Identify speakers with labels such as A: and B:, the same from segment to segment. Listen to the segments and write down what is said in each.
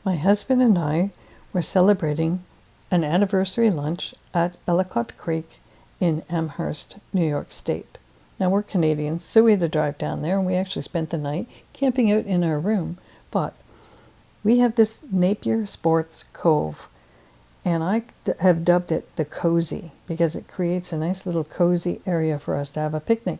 A: My husband and I were celebrating an anniversary lunch at Ellicot Creek in Amherst, New York State. Now, we're Canadians, so we had to drive down there, and we actually spent the night camping out in our room. But we have this Napier Sportz Cove, and I have dubbed it the Cozy because it creates a nice little cozy area for us to have a picnic.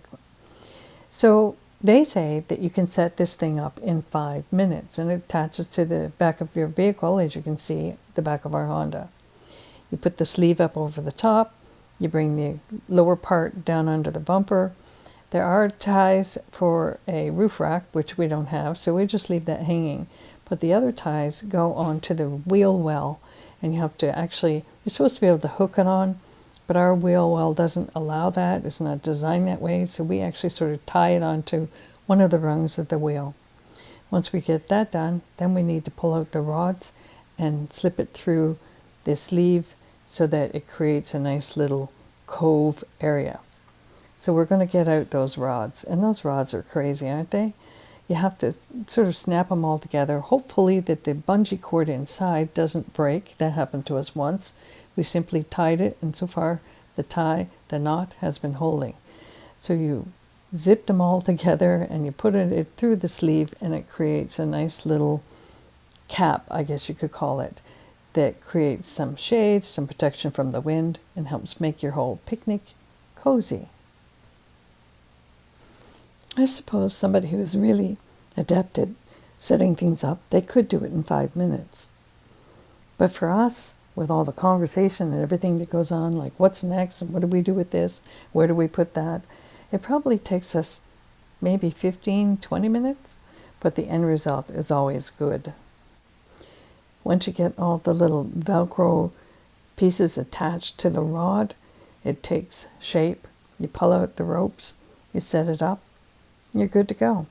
A: So they say that you can set this thing up in 5 minutes, and it attaches to the back of your vehicle, as you can see, the back of our Honda. You put the sleeve up over the top, you bring the lower part down under the bumper. There are ties for a roof rack, which we don't have, so we just leave that hanging. But the other ties go onto the wheel well, and you have to actually, you're supposed to be able to hook it on, but our wheel well doesn't allow that. It's not designed that way, so we actually sort of tie it onto one of the rungs of the wheel. Once we get that done, then we need to pull out the rods and slip it through the sleeve so that it creates a nice little cove area. So we're going to get out those rods, and those rods are crazy, aren't they? You have to sort of snap them all together. Hopefully that the bungee cord inside doesn't break. That happened to us once. We simply tied it, and so far the knot has been holding. So you zip them all together and you put it through the sleeve, and it creates a nice little cap, I guess you could call it, that creates some shade, some protection from the wind, and helps make your whole picnic cozy. I suppose somebody who is really adept at setting things up, they could do it in 5 minutes. But for us, with all the conversation and everything that goes on, like what's next and what do we do with this, where do we put that, it probably takes us maybe 15, 20 minutes, but the end result is always good. Once you get all the little Velcro pieces attached to the rod, it takes shape. You pull out the ropes, you set it up, you're good to go.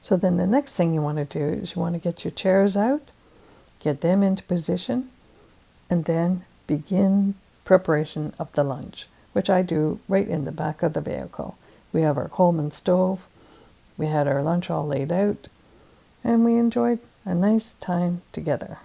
A: So then the next thing you want to do is you want to get your chairs out, get them into position, and then begin preparation of the lunch, which I do right in the back of the vehicle. We have our Coleman stove, we had our lunch all laid out, and we enjoyed a nice time together.